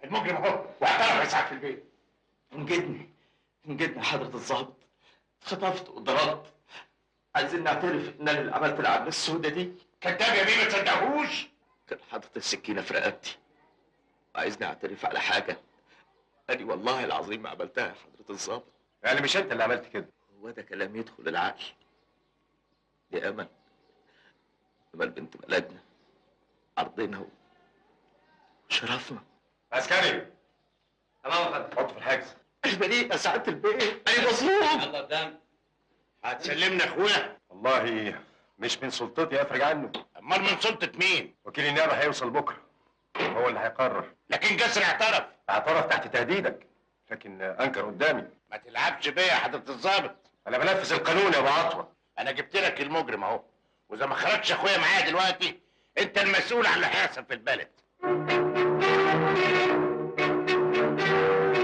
المجرم اهو واعترف يا سعاده البيت. انجدني يا حضرة الظابط، خطفت وضربت. عايزين نعترف ان انا اللي عملت العملة السوداء دي. كذاب يا بيه، ما تصدقوش. كان حاطط السكينة في رقبتي وعايزني اعترف على حاجة أنا والله العظيم ما عملتها يا حضرة الظابط. يعني مش انت اللي عملت كده؟ هو ده كلام يدخل العقل؟ دي امل بنت بلدنا، عرضنا وشرفنا. عسكري تمام يا فندم. حطه في الحجز. بريء يا سعادة البيت، انا مظلوم. يلا قدام. هتسلمنا اخويا؟ والله مش من سلطتي افرج عنه. امال من سلطه مين؟ وكيل النيابه هيوصل بكره، هو اللي هيقرر. لكن جسر اعترف تحت تهديدك، لكن انكر قدامي. ما تلعبش بيا يا حضره الظابط. انا بنفذ القانون يا ابو عطوه. انا جبت لك المجرم اهو، واذا ما خرجش اخويا معايا دلوقتي انت المسؤول عن اللي هيحصل في البلد.